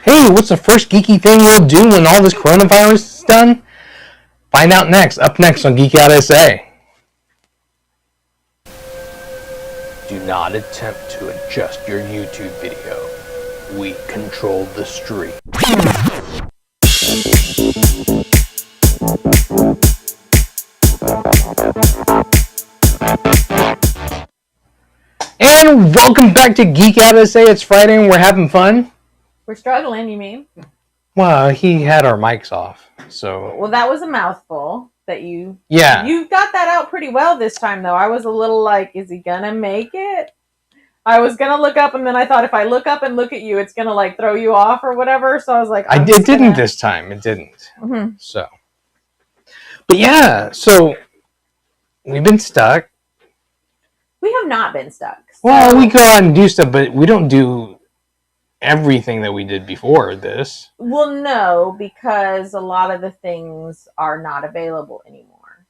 Hey, what's the first geeky thing we'll do when all this coronavirus is done? Find out next. Up next on Geek Out SA. Do not attempt to adjust your YouTube video. We control the stream. And welcome back to Geek Out SA. It's Friday and we're having fun. We're struggling, you mean? Well, he had our mics off, so... Well, that was a mouthful that you... Yeah. You got that out pretty well this time, though. I was a little like, is he gonna make it? I was gonna look up, and then I thought if I look up and look at you, it's gonna, like, throw you off or whatever, so I was like... It didn't this time. It didn't. Mm-hmm. So... But yeah, so... We've been stuck. We have not been stuck. So... Well, we go out and do stuff, but we don't do everything that we did before this. Well, no, because a lot of the things are not available anymore.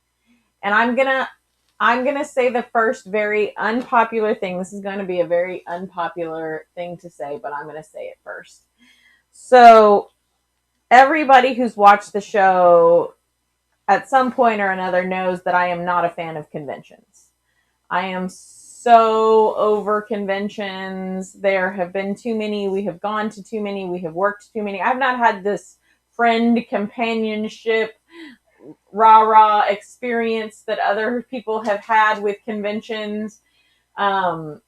And I'm gonna say the first very unpopular thing. This is going to be a very unpopular thing to say, but I'm going to say it first. So, everybody who's watched the show at some point or another knows that I am not a fan of conventions. I am so over conventions. There have been too many. We have gone to too many. We have worked too many. I've not had this friend companionship, rah-rah experience that other people have had with conventions. But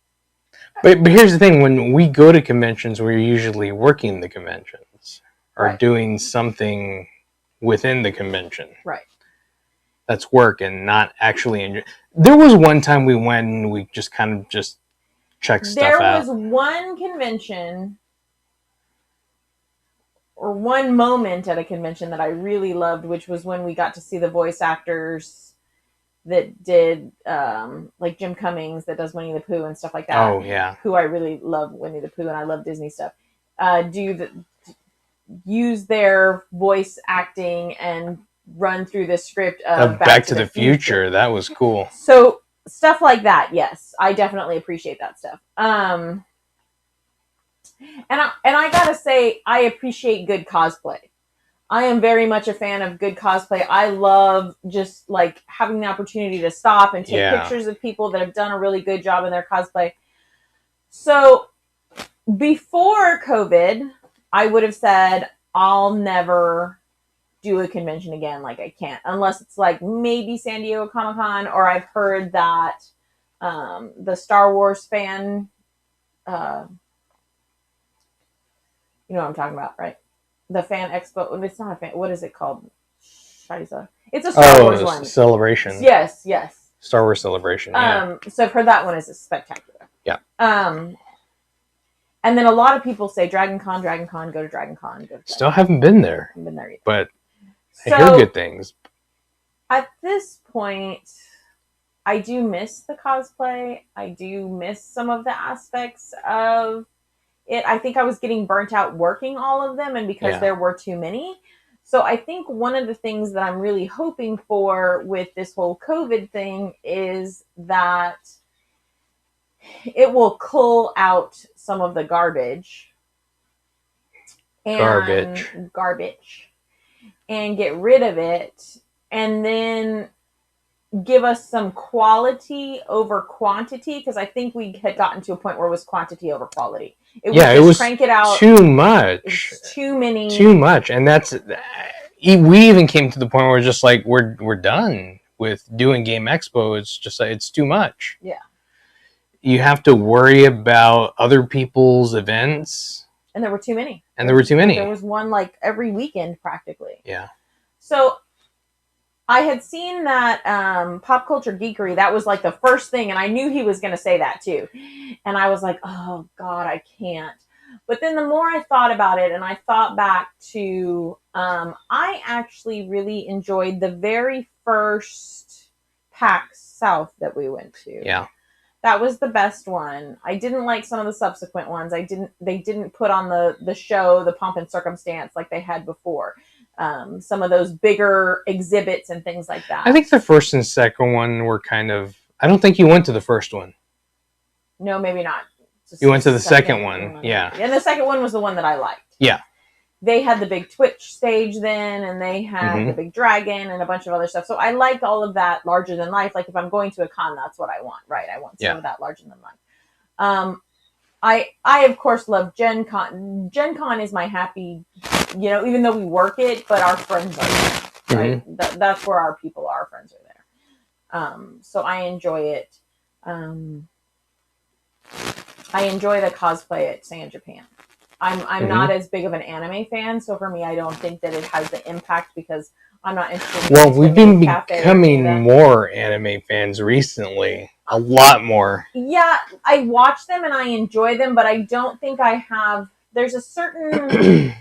here's the thing. When we go to conventions, we're usually working the conventions or right. doing something within the convention. Right. That's work and not actually enjoy. There was one time we went and we just kind of just checked stuff out. There was one convention or one moment at a convention that I really loved, which was when we got to see the voice actors that did, like Jim Cummings that does Winnie the Pooh and stuff like that. Oh, yeah. Who I really love Winnie the Pooh and I love Disney stuff. Use their voice acting and run through the script of Back to the Future. That was cool. So stuff like that, yes, I definitely appreciate that stuff. And I gotta say, I appreciate good cosplay. I am very much a fan of good cosplay. I love just like having the opportunity to stop and take pictures of people that have done a really good job in their cosplay. So before COVID, I would have said I'll never do a convention again. Like I can't, unless it's like maybe San Diego Comic-Con, or I've heard that the Star Wars fan, you know what I'm talking about, right? The fan expo. It's not a fan. What is it called? It's a Star Wars one. Celebration. Yes. Star Wars Celebration. Yeah. So I've heard that one is spectacular. Yeah. And then a lot of people say Dragon Con, go to Dragon Con. Still haven't been there. Haven't been there either. But I hear good things. At this point, I do miss the cosplay. I do miss some of the aspects of it. I think I was getting burnt out working all of them, and because there were too many. So I think one of the things that I'm really hoping for with this whole COVID thing is that it will cull out some of the garbage. And get rid of it, and then give us some quality over quantity, because I think we had gotten to a point where it was quantity over quality. It was crank it out too much. Too many. Too much. And that's... We even came to the point where we're just like, we're done with doing Game Expo. It's just like, it's too much. Yeah. You have to worry about other people's events. And there were too many. There was one like every weekend practically. Yeah. So I had seen that Pop Culture Geekery. That was like the first thing. And I knew he was going to say that too. And I was like, oh God, I can't. But then the more I thought about it, and I thought back to, I actually really enjoyed the very first PAX South that we went to. Yeah. That was the best one. I didn't like some of the subsequent ones. They didn't put on the show, the pomp and circumstance like they had before. Some of those bigger exhibits and things like that. I think the first and second one were kind of... I don't think you went to the first one. No, maybe not. You went to the second one. Yeah. And the second one was the one that I liked. Yeah. they had the big Twitch stage then, and they had the big dragon and a bunch of other stuff. So I liked all of that larger than life. Like if I'm going to a con, that's what I want, right? I want some of that larger than life. I of course love Gen Con. Gen Con is my happy, even though we work it, but our friends are there, right? That's where our people are. Our friends are there. So I enjoy it. I enjoy the cosplay at San Japan. I'm not as big of an anime fan, so for me, I don't think that it has the impact because I'm not interested in. Well, we've been becoming more anime fans recently. A lot more. Yeah, I watch them and I enjoy them, but I don't think I have. There's a certain.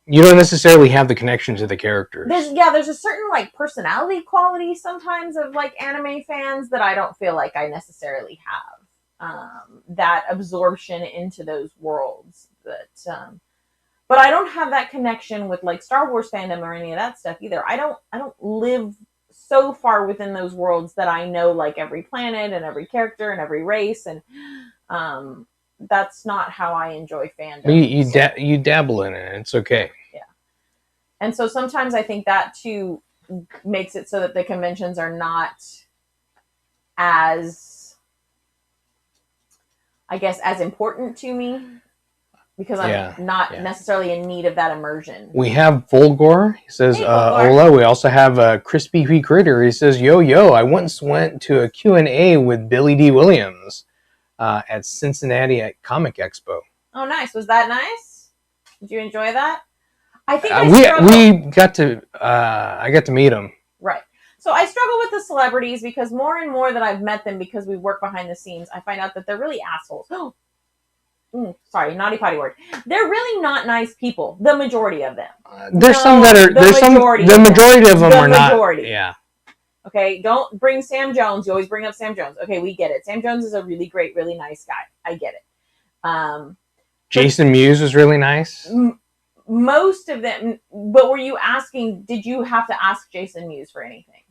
You don't necessarily have the connection to the characters. There's a certain like personality quality sometimes of like anime fans that I don't feel like I necessarily have. That absorption into those worlds but I don't have that connection with like Star Wars fandom or any of that stuff either. I don't live so far within those worlds that I know like every planet and every character and every race, and that's not how I enjoy fandom. You dabble in it. It's okay. Yeah. And so sometimes I think that too makes it so that the conventions are not as, I guess, as important to me because I'm not necessarily in need of that immersion. We have Volgor. He says, hey, Ola. We also have Crispy P. Critter. He says, yo, I once went to a Q&A with Billy D. Williams at Cincinnati at Comic Expo. Oh, nice. Was that nice? Did you enjoy that? I think we got to, I got to meet him. Right. So I struggle with the celebrities because more and more that I've met them because we work behind the scenes, I find out that they're really assholes. Sorry, naughty potty word. They're really not nice people. The majority of them. There's some that are. The majority of them are not. Yeah. Okay, don't bring Sam Jones. You always bring up Sam Jones. Okay, we get it. Sam Jones is a really great, really nice guy. I get it. Jason Mewes was really nice. Most of them, but were you asking? Did you have to ask Jason Mewes for anything?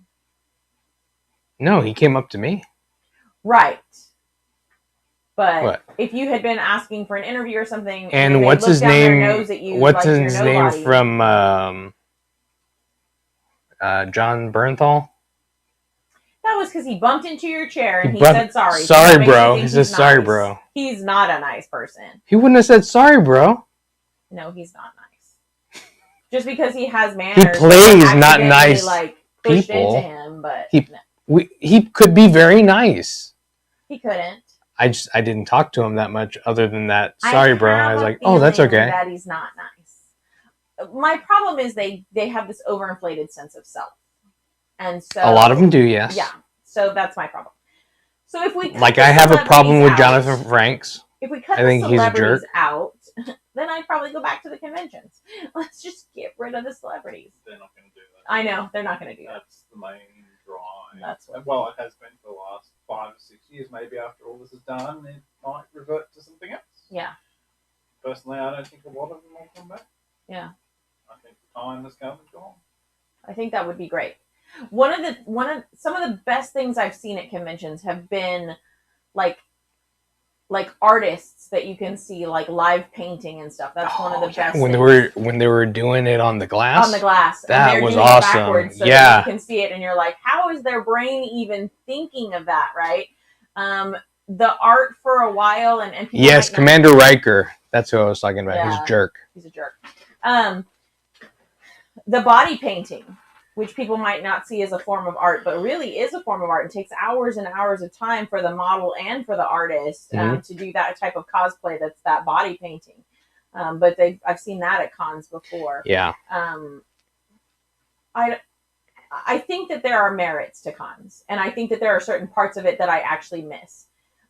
No, he came up to me. Right. But if you had been asking for an interview or something, and what's his name? What's his name from John Bernthal? That was because he bumped into your chair and he said sorry. Sorry, bro. He says sorry, bro. He's not a nice person. He wouldn't have said sorry, bro. No, he's not nice. Just because he has manners. He plays not nice pushed people. Into him, but he could be very nice. He couldn't. I didn't talk to him that much other than that. Sorry, bro. I was like, oh, that's okay. That he's not nice. My problem is they have this overinflated sense of self. And so a lot of them do, yes. Yeah. So that's my problem. So if we I have a problem with Jonathan Franks. If we cut the celebrities out, then I'd probably go back to the conventions. Let's just get rid of the celebrities. They're not going to do that. I know they're not going to do that. That's the main drive. That's what. Well, it has been for the last 5 or 6 years. Maybe after all this is done, it might revert to something else. Yeah. Personally, I don't think a lot of them will come back. Yeah. I think the time has come and gone. I think that would be great. Some of the best things I've seen at conventions have been like artists that you can see like live painting and stuff. That's one of the best. When they were doing it on the glass. On the glass. That was awesome. So that you can see it and you're like, how is their brain even thinking of that, right? The art for a while and people yes, Commander Riker. That's who I was talking about. Yeah, he's a jerk. He's a jerk. The body painting, which people might not see as a form of art, but really is a form of art. It takes hours and hours of time for the model and for the artist to do that type of cosplay. That's that body painting. But I've seen that at cons before. Yeah. I think that there are merits to cons, and I think that there are certain parts of it that I actually miss.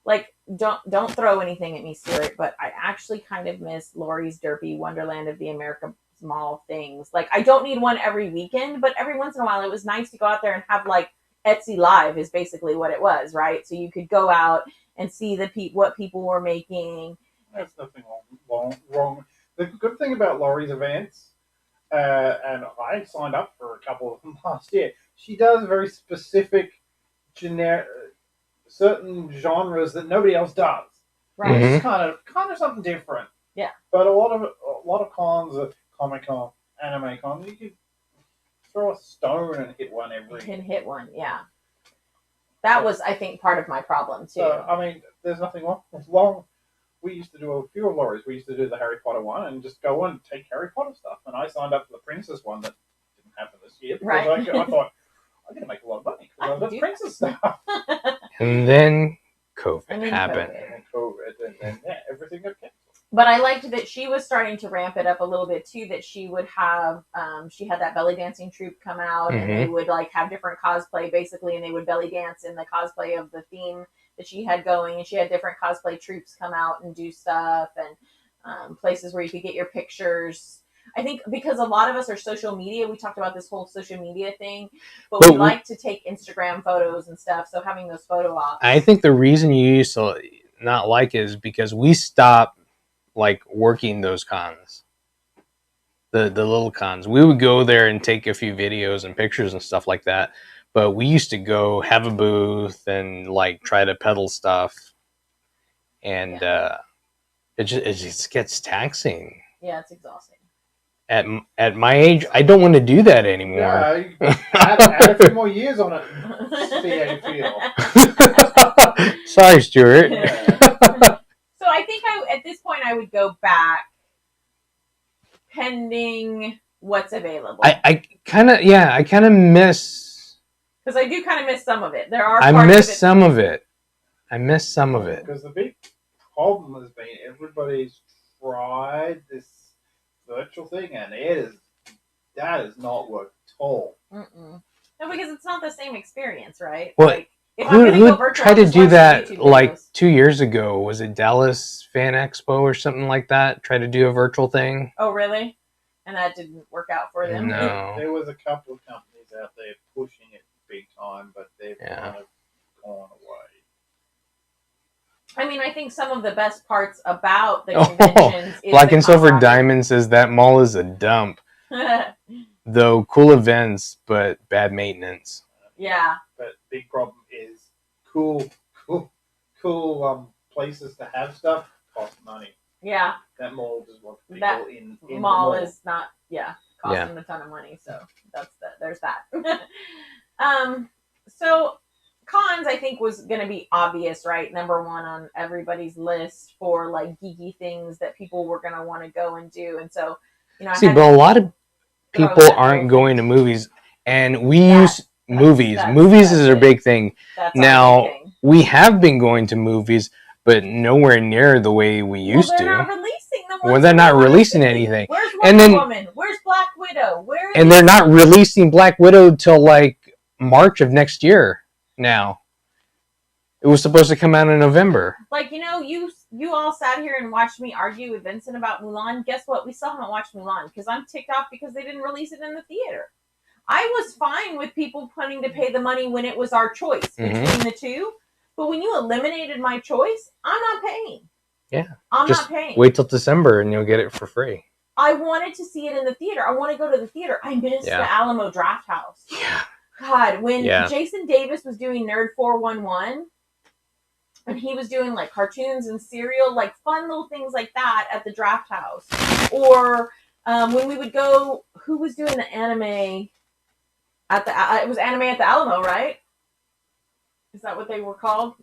Like, don't throw anything at me, Stuart, but I actually kind of miss Lori's Derpy Wonderland of the America Small things. Like, I don't need one every weekend, but every once in a while it was nice to go out there and have like Etsy Live is basically what it was, right? So you could go out and see what people were making. There's nothing wrong. The good thing about Laurie's events, and I signed up for a couple of them last year, she does very specific, generic, certain genres that nobody else does. Right. It's kind of something different. Yeah. But a lot of lot of cons at Comic Con, Anime Con, you could throw a stone and hit one You every. can hit one, yeah. That was, I think, part of my problem too. So, I mean, there's nothing wrong. We used to do a few of Laurie's. We used to do the Harry Potter one and just go and take Harry Potter stuff. And I signed up for the Princess one that didn't happen this year because Right. I thought I'm going to make a lot of money because I've got Princess stuff. And then COVID And then happened. COVID. And COVID, and then yeah, everything got canceled. But I liked that she was starting to ramp it up a little bit too. That she would have, she had that belly dancing troupe come out, and they would like have different cosplay basically, and they would belly dance in the cosplay of the theme that she had going. And she had different cosplay troupes come out and do stuff, and places where you could get your pictures. I think because a lot of us are social media, we talked about this whole social media thing, but we like to take Instagram photos and stuff. So having those photo ops. I think the reason you used to not like it is because we stopped like working those cons, the little cons. We would go there and take a few videos and pictures and stuff like that, but we used to go have a booth and like try to peddle stuff, and it just gets taxing. Yeah, it's exhausting. At my age, I don't want to do that anymore. Yeah, add a few more years on it. See how you feel. Sorry, Stuart. So I think at this point I would go back, pending what's available. I kind of miss. Because I do kind of miss some of it. There are. I miss some of it. Because the big problem has been everybody's tried this virtual thing, and that has not worked at all. Mm-mm. No, because it's not the same experience, right? Well, like, who tried to do that like 2 years ago? Was it Dallas Fan Expo or something like that? Tried to do a virtual thing. Oh, really? And that didn't work out for them. No. There was a couple of companies out there pushing it big time, but they've kind of gone away. I mean, I think some of the best parts about the conventions is Black the and Silver camaraderie. Diamond says that mall is a dump. Though cool events, but bad maintenance. Yeah. But big problem is cool places to have stuff cost money. Yeah. That mall just wants people That in mall the mall. is not, costing a ton of money. So there's that. So cons, I think, was going to be obvious, right? Number one on everybody's list for like geeky things that people were going to want to go and do. And so, but a lot of people aren't going to movies, and we use movies. Movies is a big thing. Now, we have been going to movies, but nowhere near the way we used to. Not releasing them. Well, they're not releasing anything. Where's Wonder Woman? Where's Black Widow? And they're not releasing Black Widow till like March of next year now. It was supposed to come out in November. Like, you all sat here and watched me argue with Vincent about Mulan. Guess what? We still haven't watched Mulan because I'm ticked off because they didn't release it in the theater. I was fine with people planning to pay the money when it was our choice between the two. But when you eliminated my choice, I'm not paying. Yeah. I'm not paying. Wait till December and you'll get it for free. I wanted to see it in the theater. I want to go to the theater. I missed the Alamo Draft House. Yeah. God, when Jason Davis was doing Nerd 411, and he was doing like cartoons and cereal, like fun little things like that at the Draft House. Or when we would go, who was doing the anime at the, it was Anime at the Alamo, right? Is that what they were called?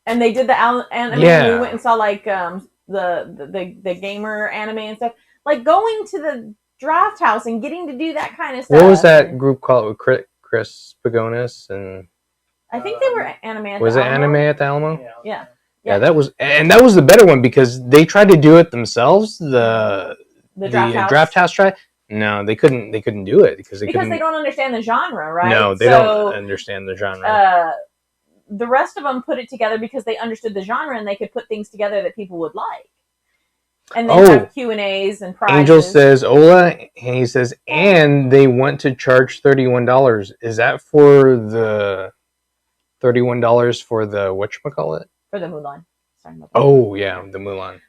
And they did the anime. Yeah. And we went and saw like the gamer anime and stuff. Like going to the Draft House and getting to do that kind of stuff. What was that group called? Chris Pagonis and I think they were Anime at was the it Alamo. Anime at the Alamo? Yeah. That was the better one because they tried to do it themselves. The Draft House tried. No, they couldn't do it because they don't understand the genre, right? No, they don't understand the genre. The rest of them put it together because they understood the genre and they could put things together that people would like. And then have Q&As and prizes. Angel says, Ola, and he says, and they want to charge $31. Is that for the $31 for the whatchamacallit? For the Mulan. Oh, yeah, the Mulan.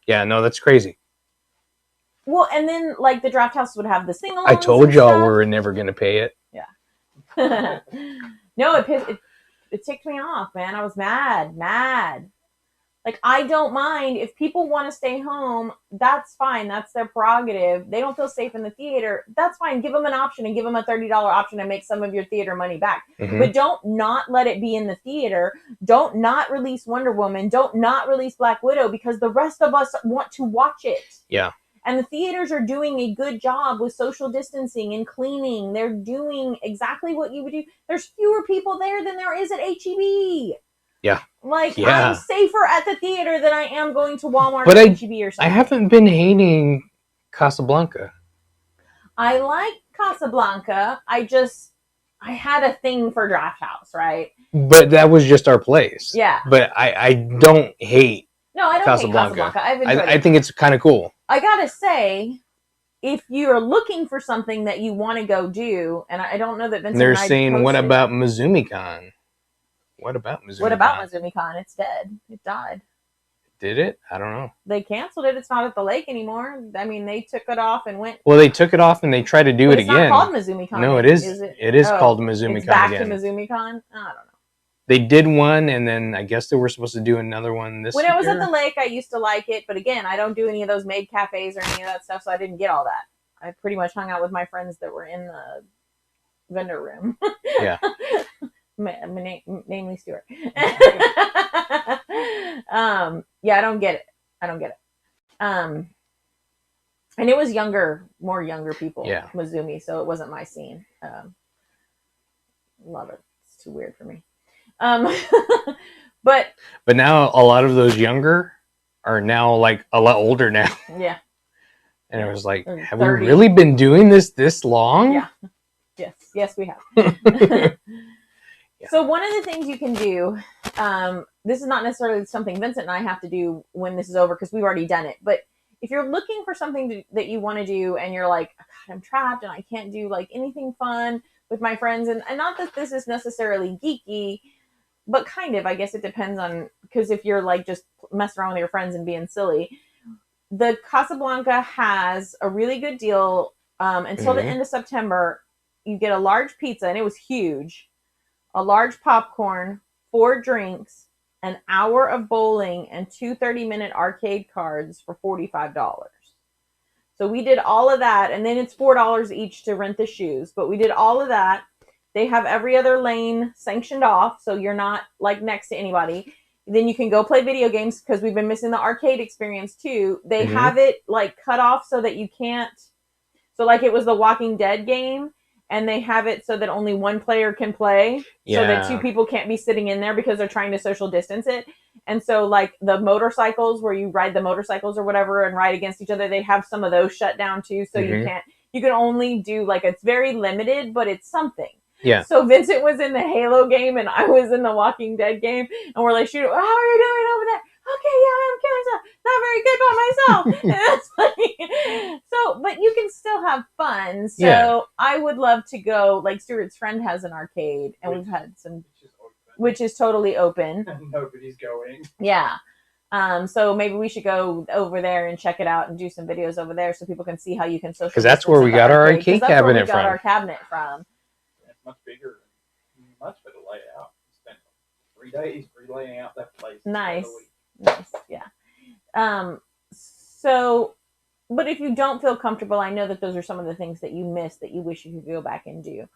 Yeah, no, that's crazy. Well, and then, like, the Draft House would have the sing-alongs. I told y'all we were never going to pay it. Yeah. No, it ticked me off, man. I was mad. Like, I don't mind if people want to stay home. That's fine. That's their prerogative. They don't feel safe in the theater. That's fine. Give them an option and give them a $30 option and make some of your theater money back. Mhm. But don't not let it be in the theater. Don't not release Wonder Woman. Don't not release Black Widow because the rest of us want to watch it. Yeah. And the theaters are doing a good job with social distancing and cleaning. They're doing exactly what you would do. There's fewer people there than there is at HEB. Yeah. Like, Yeah. I'm safer at the theater than I am going to Walmart But or HEB or I something. haven't been hating Casablanca. I like Casablanca. I had a thing for Draft House, right? But that was just our place. Yeah. But I don't hate No, I don't Casablanca. hate Casablanca. I've enjoyed I it. think it's kind of cool. I gotta say, if you're looking for something that you want to go do, and I don't know that Vincent They're and I saying, what posted- about MizumiCon? What about MizumiCon? What about MizumiCon? It's dead. It died. Did it? I don't know. They canceled it. It's not at the lake anymore. I mean, they took it off and went. Well, they took it off and they tried to do But it it's again. not called MizumiCon. No, it is. It is Oh, called MizumiCon it's back again. to MizumiCon? I don't know. They did one, and then I guess they were supposed to do another one this When year. it was at the lake, I used to like it. But again, I don't do any of those maid cafes or any of that stuff, so I didn't get all that. I pretty much hung out with my friends that were in the vendor room. Yeah. Namely Stuart. Yeah, I don't get it. And it was more younger people. Yeah. Mizumi, so it wasn't my scene. Love it. It's too weird for me. But now a lot of those younger are now like a lot older now. Yeah. And it was like, They're have 30. we really been doing this long? Yeah. Yes, we have. So one of the things you can do, this is not necessarily something Vincent and I have to do when this is over because we've already done it. But if you're looking for something that you want to do and you're like, God, I'm trapped and I can't do like anything fun with my friends, and not that this is necessarily geeky, but kind of, I guess it depends on, because if you're like just messing around with your friends and being silly, the Casablanca has a really good deal until the end of September. You get a large pizza, and it was huge, a large popcorn, 4 drinks, an hour of bowling, and 2 30-minute arcade cards for $45. So we did all of that, and then it's $4 each to rent the shoes. But we did all of that. They have every other lane sanctioned off, so you're not like next to anybody. Then you can go play video games because we've been missing the arcade experience too. They have it like cut off so that you can't. So like it was the Walking Dead game, and they have it so that only one player can play, so that 2 people can't be sitting in there because they're trying to social distance it. And so like the motorcycles where you ride the motorcycles or whatever and ride against each other, they have some of those shut down too. So you can only do like, it's very limited, but it's something. Yeah. So Vincent was in the Halo game and I was in the Walking Dead game, and we're like, shoot, how are you doing over there? Okay, yeah, I'm killing myself. Not very good by myself. And that's like, so, but you can still have fun. So I would love to go. Like Stuart's friend has an arcade, and we've had some, which is totally open. And nobody's going. Yeah. So maybe we should go over there and check it out and do some videos over there so people can see how you can social. Because that's where we got our arcade cabinet from. Our cabinet from. It's much bigger, much better layout. Spent 3 days relaying out that place. Nice, yeah. So, but if you don't feel comfortable, I know that those are some of the things that you missed that you wish you could go back and do.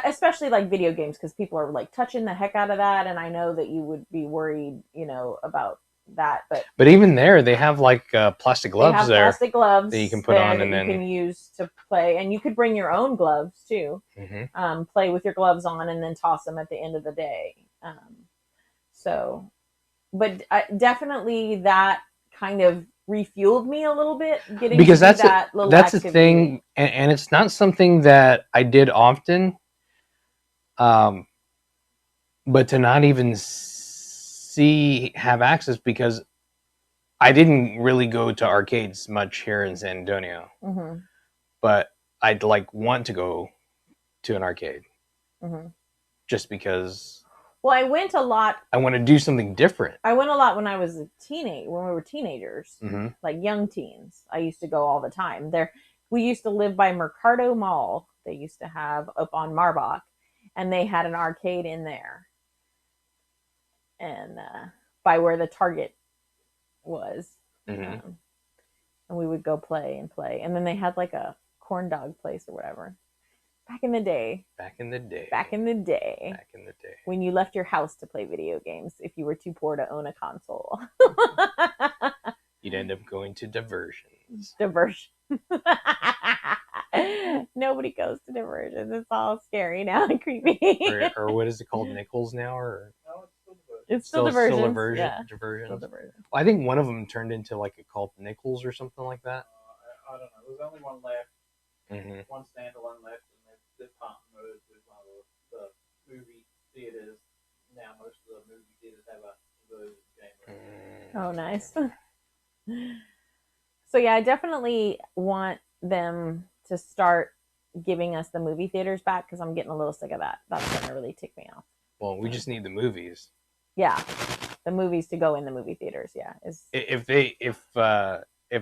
Especially like video games, because people are like touching the heck out of that, and I know that you would be worried, about that. But even there, they have like plastic gloves they have there. Plastic gloves that you can put on, and then you can use to play, and you could bring your own gloves too. Play with your gloves on, and then toss them at the end of the day. But definitely that kind of refueled me a little bit, getting because to do that's a thing, and it's not something that I did often. But to not even have access, because I didn't really go to arcades much here in San Antonio, but I'd like want to go to an arcade just because. Well, I went a lot. I want to do something different. I went a lot when I was when we were teenagers, like young teens. I used to go all the time there. We used to live by Mercado Mall. They used to have up on Marbach, and they had an arcade in there. And by where the Target was. Mhm. And we would go play. And then they had like a corn dog place or whatever. Back in the day. Back in the day. When you left your house to play video games if you were too poor to own a console. You'd end up going to diversions. Nobody goes to diversions. It's all scary now and creepy. or what is it called? Nickels now? Or No, it's still diversions. Diversions. Well, I think one of them turned into like a called Nickels or something like that. I don't know. There's only one left. Mm-hmm. One standalone left, and they've partnered with one of the movie theaters. Now most of the movie theaters have a game room. Oh, nice. So yeah, I definitely want them to start giving us the movie theaters back because I'm getting a little sick of that. That's going to really tick me off. Well, we just need the movies. Yeah, the movies to go in the movie theaters. Yeah, if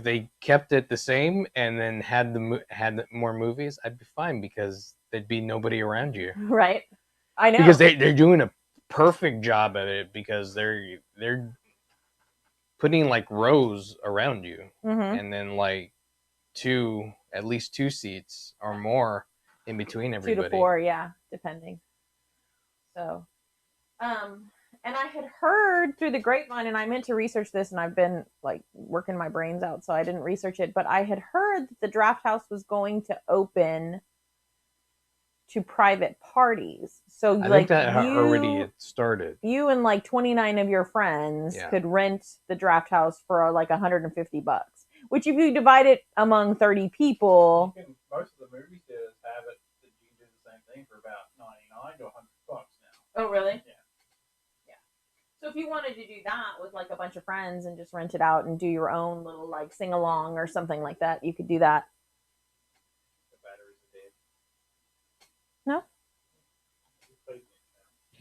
they kept it the same and then had more movies, I'd be fine because there'd be nobody around you. Right. I know. Because they're doing a perfect job at it because they're putting like rows around you, and then like at least two seats or more in between everybody. 2 to 4, yeah, depending. So, and I had heard through the grapevine, and I meant to research this, and I've been like working my brains out, so I didn't research it. But I had heard that the Draft House was going to open to private parties. So I like think that already had started. You and like 29 of your friends could rent the Draft House for like $150. Which if you divide it among 30 people, most of the movie theaters have it that you can do the same thing for about $99 to $100 now. Oh, really? Yeah. So if you wanted to do that with like a bunch of friends and just rent it out and do your own little like sing along or something like that, you could do that. The batteries are dead. No?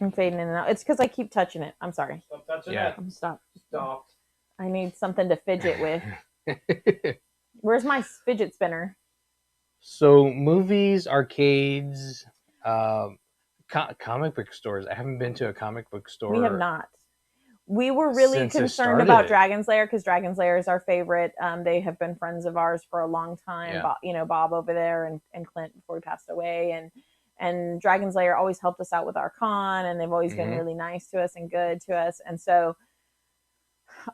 I'm fading in and out. It's because I keep touching it. I'm sorry. Stop touching it. Stop. I need something to fidget with. Where's my fidget spinner? So movies, arcades, comic book stores. I haven't been to a comic book store. We have not. We were really concerned about Dragon's Lair because Dragon's Lair is our favorite. They have been friends of ours for a long time. Yeah. Bob over there and Clint before he passed away, and Dragon's Lair always helped us out with our con, and they've always been really nice to us and good to us. And so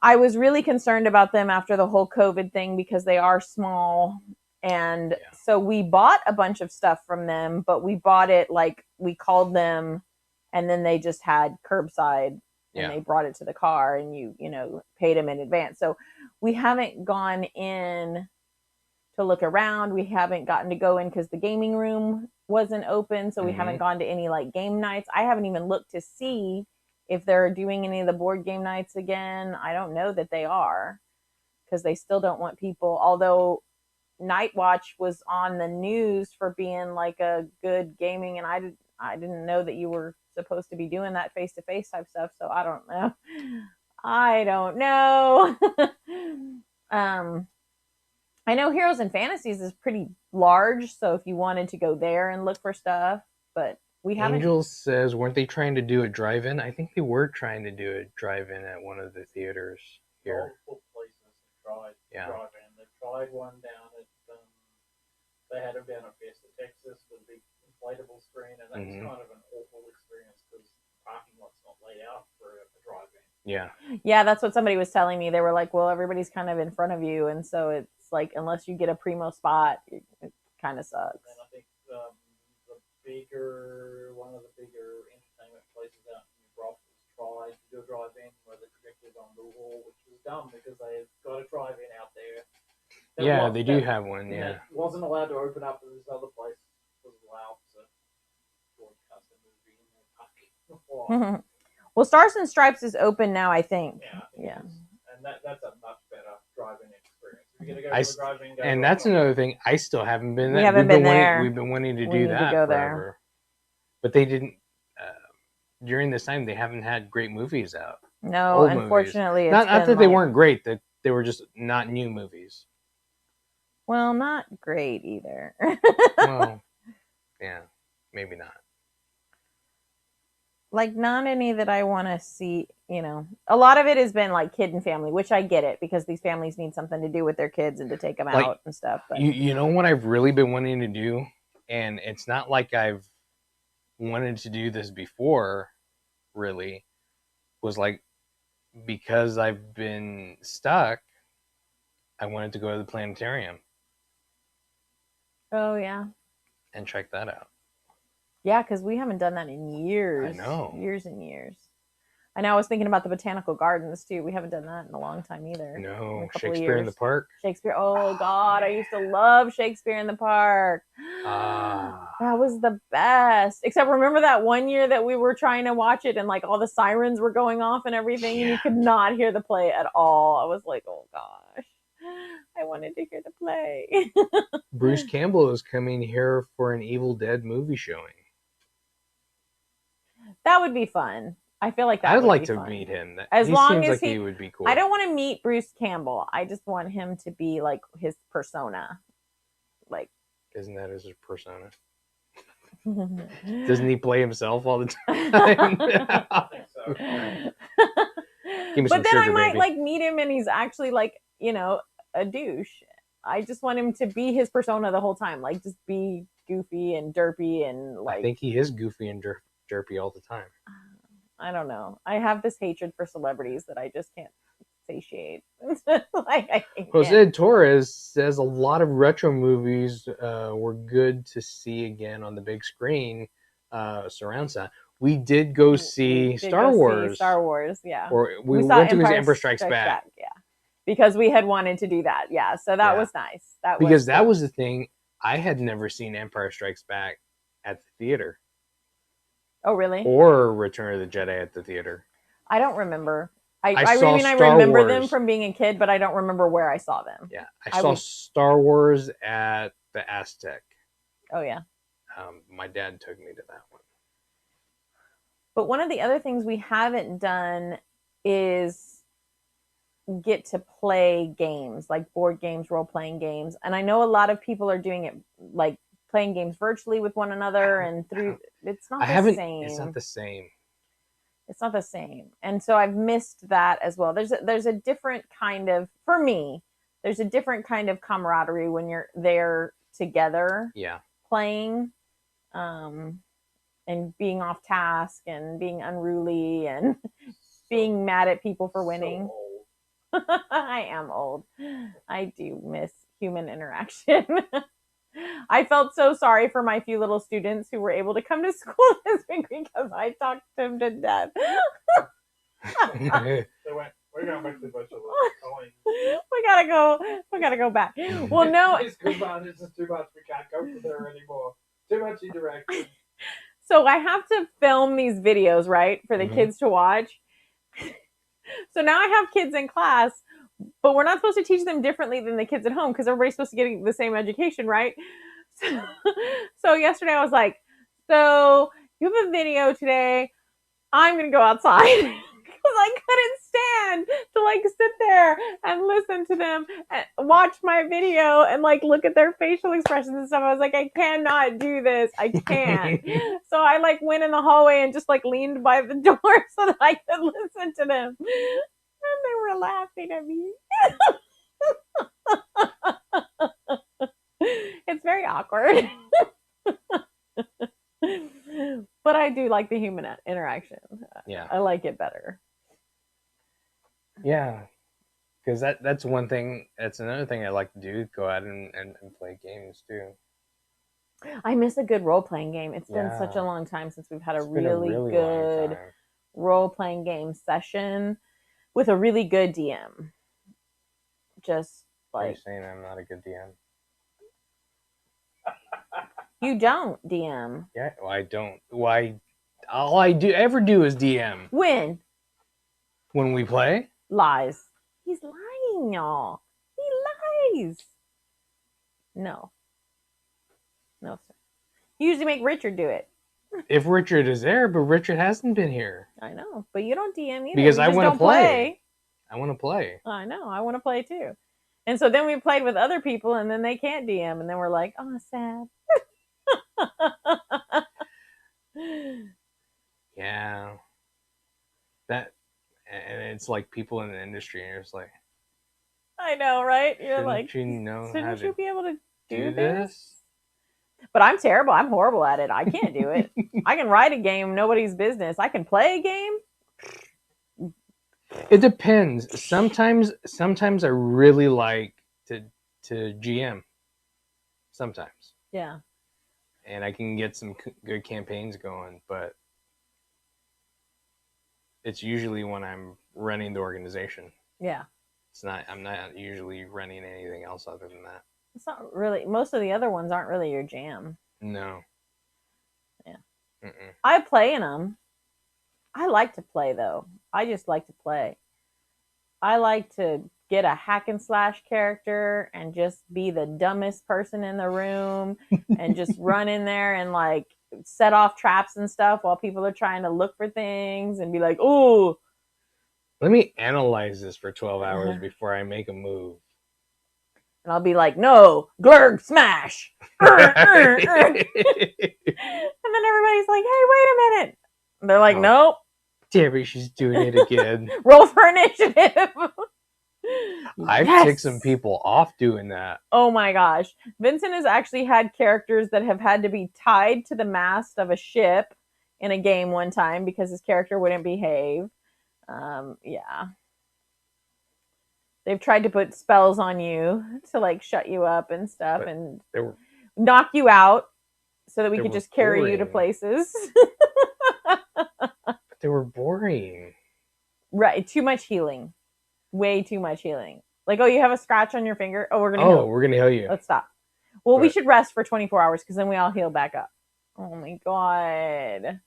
I was really concerned about them after the whole COVID thing because they are small. And so we bought a bunch of stuff from them, but we bought it like we called them and then they just had curbside and they brought it to the car and you paid them in advance. So we haven't gone in to look around. We haven't gotten to go in because the gaming room wasn't open. So we haven't gone to any like game nights. I haven't even looked to see if they're doing any of the board game nights again. I don't know that they are because they still don't want people. Although Night Watch was on the news for being like a good gaming, and I didn't know that you were supposed to be doing that face-to-face type stuff. So I don't know. I know Heroes and Fantasies is pretty large, so if you wanted to go there and look for stuff, but we haven't. Angel says, weren't they trying to do a drive-in? I think they were trying to do a drive-in at one of the theaters here. They tried one down at, they had them down at Fiesta, Texas with a big inflatable screen, and that's kind of an awful experience because the parking lot's not laid out for a drive-in. Yeah, that's what somebody was telling me. They were like, well, everybody's kind of in front of you, and so it's like, unless you get a primo spot, it kind of sucks. And I think one of the bigger entertainment places out in New Braunfels tried to do a drive-in where the projector's on the wall, which was dumb because they've got a drive-in out there. They do have one. Yeah, wasn't allowed to open up, and this other place was allowed to broadcast a movie in their parking. Well, Stars and Stripes is open now, I think. Yeah. And that's a much better driving experience. If you're gonna go to a drive-in, and that's another thing. I still haven't been there. We haven't been there. We've been wanting to do that forever. There. But they didn't. During this time, they haven't had great movies out. No, unfortunately, it's not that they weren't great. That they were just not new movies. Well, not great either. Well, yeah, maybe not. Like, not any that I want to see, you know. A lot of it has been like kid and family, which I get it because these families need something to do with their kids and to take them Like, out and stuff. But you know what I've really been wanting to do, and it's not like I've wanted to do this before, really, was like, because I've been stuck, I wanted to go to the planetarium oh yeah, and check that out. yeah, because we haven't done that in years. I know. Years and years. I know. I was thinking about the botanical gardens too. We haven't done that in a long time either. In No, a couple of Shakespeare in the years. Park. Shakespeare. Oh God, I used to love Shakespeare in the Park. Ah. That was the best. Except remember that one year that we were trying to watch it and like all the sirens were going off and everything, and you Yeah. could not hear the play at all. I was like, oh gosh, I wanted to hear the play. Bruce Campbell is coming here for an Evil Dead movie showing. That would be fun. I feel like that I'd would like be to fun. meet him. As He long seems as like he he would be cool. I don't want to meet Bruce Campbell. I just want him to be like his persona. Like, Isn't that his persona? doesn't Doesn't he play himself all the time? I think so. Give me But some then I sugar, might baby. like meet him and he's actually like, you know, a douche. I just want him to be his persona the whole time, like just be goofy and derpy and like. I think he is goofy and derpy all the time. I don't know. I have this hatred for celebrities that I just can't satiate. Like I can't. Jose Torres says a lot of retro movies were good to see again on the big screen, surround sound. We did go see Star Wars. Star Wars, yeah. Or we saw went to go see Empire Strikes Back. Yeah. Because we had wanted to do that. Yeah. So that was nice. Because that was the thing. I had never seen Empire Strikes Back at the theater. Oh, really? Or Return of the Jedi at the theater. I don't remember. I Star remember Wars. them from being a kid, but I don't remember where I saw them. Yeah. I saw Star Wars at the Aztec. Oh, yeah. My dad took me to that one. But one of the other things we haven't done is get to play games, like board games, role-playing games. And I know a lot of people are doing it, like playing games virtually with one another and through. It's not the same. It's not the same. It's not the same. And so I've missed that as well. There's a different kind of, for me, there's a different kind of camaraderie when you're there together. Yeah. Playing. And being off task and being unruly and being mad at people for winning. So I am old. I do miss human interaction. I felt so sorry for my few little students who were able to come to school this week because I talked them to death. They went, we're going back to the butcher. We gotta go back. Well, no. It's just too much. We can't go to there anymore. Too much interaction. So I have to film these videos, right, for the kids to watch. So now I have kids in class, but we're not supposed to teach them differently than the kids at home because everybody's supposed to get the same education, right? So yesterday I was like, so you have a video today. I'm going to go outside. Because I couldn't stand to like sit there and listen to them and watch my video and like look at their facial expressions and stuff. I was like, I cannot do this. I can't. So I like went in the hallway and just like leaned by the door so that I could listen to them. And they were laughing at me. It's very awkward. But I do like the human interaction. Yeah. I like it better. Yeah. Because that's one thing. That's another thing I like to do. Go out and play games too. I miss a good role-playing game. It's been such a long time since we've had a really long good time. role-playing game session with a really good DM. Just Are you like saying I'm not a good DM? you don't DM. Yeah, well, I don't. Why? All I ever do is DM. When we play. lies. He's lying, y'all. He lies. No, sir. You usually make Richard do it. If Richard is there, but Richard hasn't been here. I know, but you don't DM either. Because you I just want to don't play. I want to play. I know. I want to play too. And so then we played with other people, and then they can't DM, and then we're like, oh, sad. Yeah. That, and it's like people in the industry, and you're just like, I know, right? You're shouldn't like, you know how shouldn't to you be able to do do this? this? But I'm terrible. I'm horrible at it. I can't do it. I can write a game, nobody's business. I can play a game. It depends. Sometimes I really like to GM. Sometimes, Yeah. and I can get some good campaigns going, but it's usually when I'm running the organization. Yeah. It's not. I'm not usually running anything else other than that. It's not really, most of the other ones aren't really your jam. No. Yeah. Mm-mm. I play in them. I like to play though. I just like to play. I like to get a hack and slash character and just be the dumbest person in the room and just run in there and like set off traps and stuff while people are trying to look for things and be like, "Ooh." Let me analyze this for 12 hours before I make a move. And I'll be like, "No, glurg smash." And then everybody's like, "Hey, wait a minute." And they're like, Oh. "Nope." Damn it, she's doing it again. Roll for initiative. I've ticked some people off doing that. Oh my gosh. Vincent has actually had characters that have had to be tied to the mast of a ship in a game one time because his character wouldn't behave. Yeah. They've tried to put spells on you to like shut you up and stuff, But and they were knock you out so that we They could were just carry you to boring. places. they were boring. Right. Too much healing. Way too much healing. Like, oh, you have a scratch on your finger. Oh, we're gonna heal. We're gonna heal you. Let's stop. Well, we But- should rest for 24 hours because then we all heal back up. Oh my god.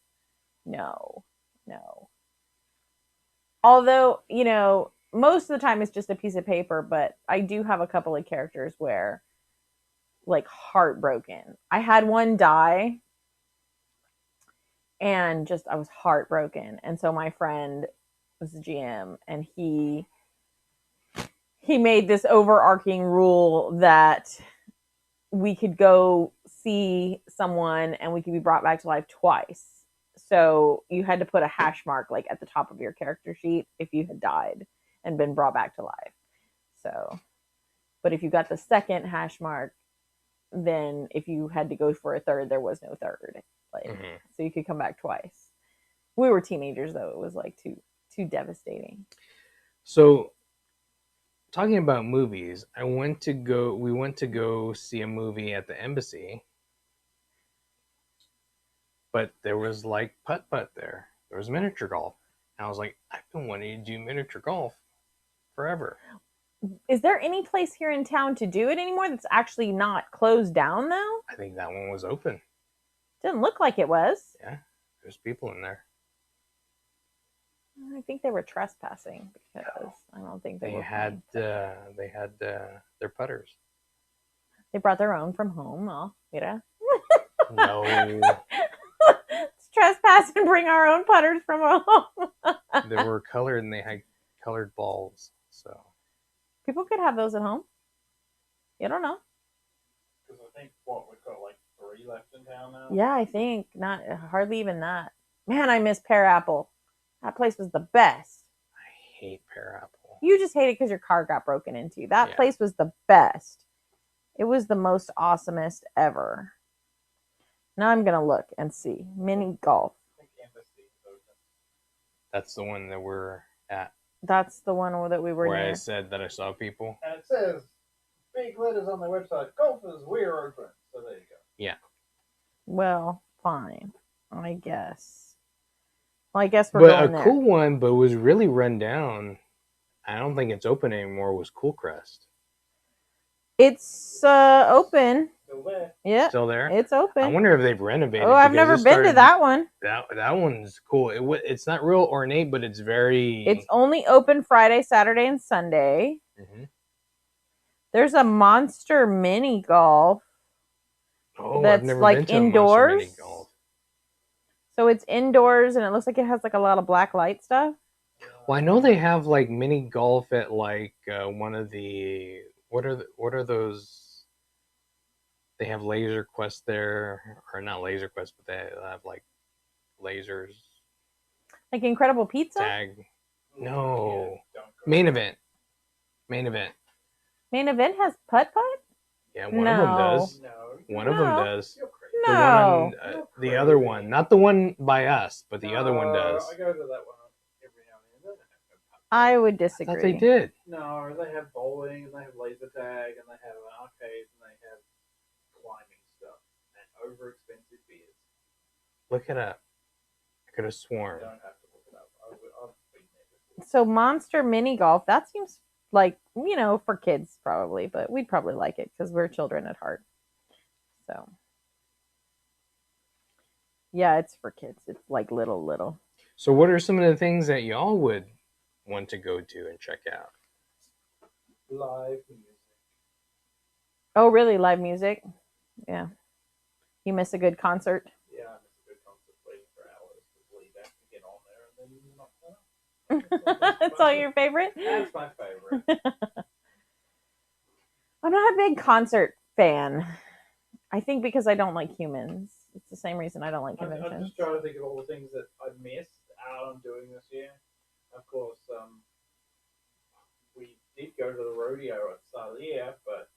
No. Although, you know, most of the time it's just a piece of paper, but I do have a couple of characters where, like, heartbroken. I had one die and just, I was heartbroken. And so my friend was the GM and he made this overarching rule that we could go see someone and we could be brought back to life twice. So you had to put a hash mark like at the top of your character sheet if you had died and been brought back to life. So, but if you got the second hash mark, then if you had to go for a third, there was no third. Like, so you could come back twice. We were teenagers though; it was like too devastating. So, talking about movies, we went to go see a movie at the embassy, but there was like putt-putt there. There was miniature golf. And I was like, I've been wanting to do miniature golf forever. Is there any place here in town to do it anymore that's actually not closed down though? I think that one was open. Didn't look like it was. Yeah, there's people in there. I think they were trespassing because I don't think They were had their putters. They brought their own from home. Oh, mira. No, It's trespass and bring our own putters from home. they were colored and they had colored balls. So People could have those at home. You don't know. Because I think we've got like 3 left in town now. Yeah, I think not hardly even that. Man, I miss Pear Apple. That place was the best. I hate Pear Apple. You just hate it because your car got broken into. That Yeah. place was the best. It was the most awesomest ever. Now I'm gonna look and see mini golf. I think Embassy is open. That's the one that we're at. That's the one that we were Where near. I said that I saw people. And it says, big letters on their website, golfers, we're open. So there you go. Yeah. Well, fine. I guess. Well, I guess we're But going a there. cool one, but was really run down. I don't think it's open anymore. Was Cool Crest It's open. Still there. Yeah, still there? it's open. I wonder if they've renovated. Oh, I've because never it been to started- that one. That one's cool. It's not real ornate, but it's very. It's only open Friday, Saturday, and Sunday. Mhm. There's a monster mini golf. Oh, that's I've never like been to a Monster indoors. Mini Golf. So it's indoors, and it looks like it has like a lot of black light stuff. Well, I know they have like mini golf at like one of the what are those? They have Laser Quest there, or not Laser Quest, but they have like lasers. Like Incredible Pizza? tag. No. Yeah, don't go Main there. event. Main event. Main Event has putt-putt? Yeah, one of them No. does. No. One of them No. does. You're crazy. The one No. on You're the other crazy. one, not the one by us, but the other one No, does. I go to that one every now and then. They don't have no putt. I would I thought they disagree. did. No, they have bowling, and they have laser tag, and they have an arcade, and they have climbing stuff, and over-expensive beers. Look it up. I could have You sworn. don't have to look it up. I've been there before. So Monster Mini Golf, that seems like, for kids probably, but we'd probably like it because we're children at heart. So yeah, it's for kids. It's like little. So, what are some of the things that y'all would want to go to and check out? Live music. Oh, really? Live music? Yeah. You miss a good concert? Yeah, I miss a good concert waiting for hours to leave that to get on there, and then not That's all your favorite? That's my favorite. I'm not a big concert fan. I think because I don't like humans. It's the same reason I don't like I'm conventions. just trying to think of all the things that I missed out on doing this year. Of course, we did go to the rodeo at the start of the year, but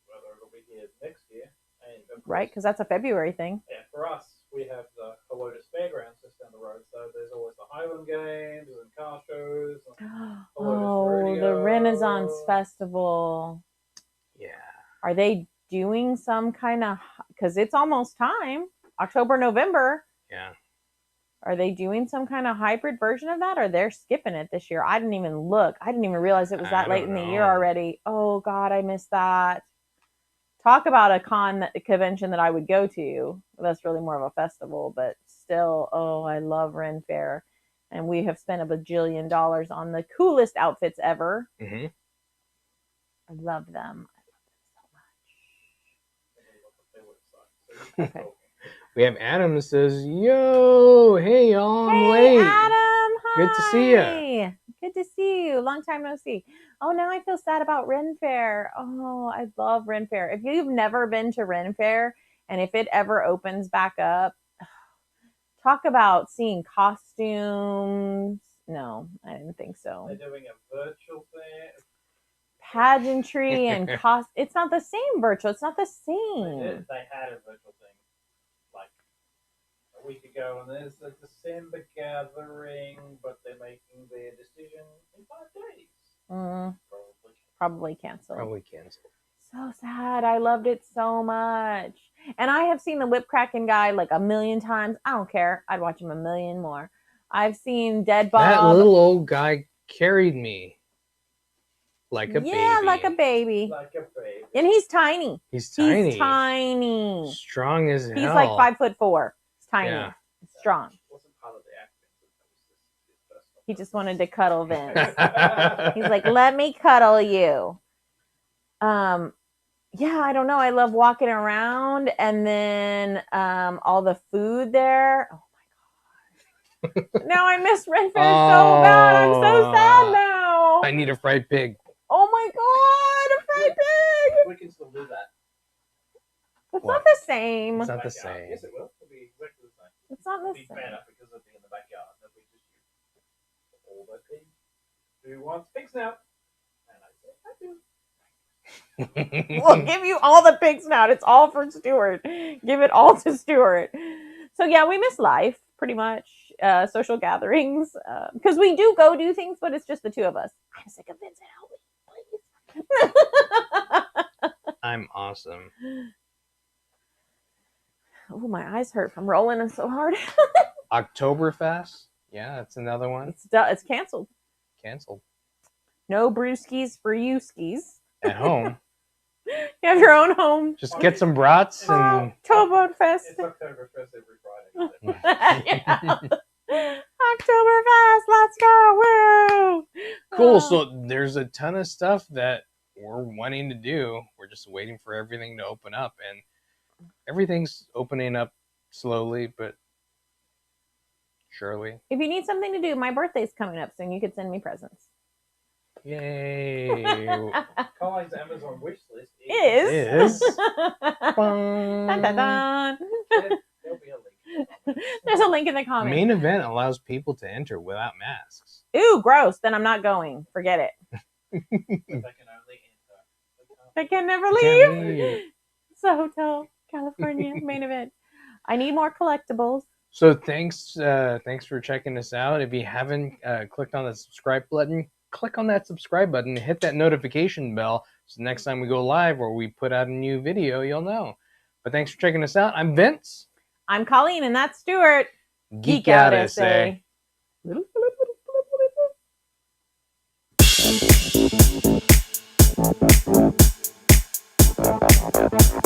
whether it'll be here next year. And of Right? course, Because that's a February thing. yeah, for us, we have the Helotes Fairgrounds just down the road, so there's always the Highland Games and car shows. And Oh, the Renaissance Festival. Yeah. Are they doing some kind of, because it's almost time, October, November. Yeah. Are they doing some kind of hybrid version of that, or they're skipping it this year? I didn't even look. I didn't even realize it was that late in the year already. Oh God, I missed that. Talk about a convention that I would go to. That's really more of a festival, but still, oh, I love Ren Fair. And we have spent a bajillion dollars on the coolest outfits ever. Mm-hmm. I love them. Okay. We have Adam that says, "Yo, hey y'all, I'm Hey, late. Adam. Hi. Good to see ya. Good to see you. Long time no see. Oh, now I feel sad about Ren Fair. Oh, I love Ren Fair. If you've never been to Ren Fair, and if it ever opens back up, talk about seeing costumes. No, I didn't think so. They're doing a virtual thing. Pageantry and it's not the same virtual. It's not the same. They had a virtual thing like a week ago, and there's a December gathering, but they're making their decision in 5 days. Probably canceled. Probably canceled. So sad. I loved it so much. And I have seen the Whip Cracking guy like a million times. I don't care. I'd watch him a million more. I've seen Dead Bob. That little old guy carried me like a baby. Yeah, like a baby. Like a baby. And he's tiny. He's tiny. He's tiny. Strong as hell. He's like 5'4". He's tiny. Yeah. He's strong. Wasn't part of the acting. He just wanted to cuddle Vince. He's like, let me cuddle you. Yeah, I don't know. I love walking around, and then all the food there. Oh my god! Now I miss Ren Fair so bad. I'm so sad now. I need a fried pig. Oh my god, a fried pig! We can still do that. It's What? not the same. It's not the Backyard. same. Yes, it will. It'll be exactly the same. It's not the It'll be same. better because it'll be in the backyard. There'll be just you. All the pigs. Who wants pigs now? And I said, I do. We'll give you all the pig snout. It's all for Stuart. Give it all to Stuart. So yeah, we miss life pretty much. Social gatherings because we do go do things, but it's just the two of us. I'm sick of Vincent. Help me, please. I'm awesome. Oh, my eyes hurt from rolling them so hard. Oktoberfest. Yeah, that's another one. It's canceled. Canceled. No brewskis for you skis. At home. You have your own home. Just get some brats and Towboat Fest. It's Oktoberfest every Friday. Yeah. Oktoberfest, let's go! Woo! cool. So there's a ton of stuff that we're wanting to do. We're just waiting for everything to open up, and everything's opening up slowly but surely. If you need something to do, my birthday's coming up soon. You could send me presents. Yay! Colleen's Amazon wish list Is. Is. Dun, dun, dun. There'll be a link. There's a link in the comments. Main event allows people to enter without masks. Ooh, gross. Then I'm not going. Forget it. But they can only enter. I can never Can't leave. leave. It's a hotel, California main event. I need more collectibles. So thanks for checking us out. If you haven't clicked on the subscribe button, click on that subscribe button, hit that notification bell, so next time we go live or we put out a new video, you'll know. But thanks for checking us out. I'm Vince. I'm Colleen, and that's Stuart. Geek out, SA. SA.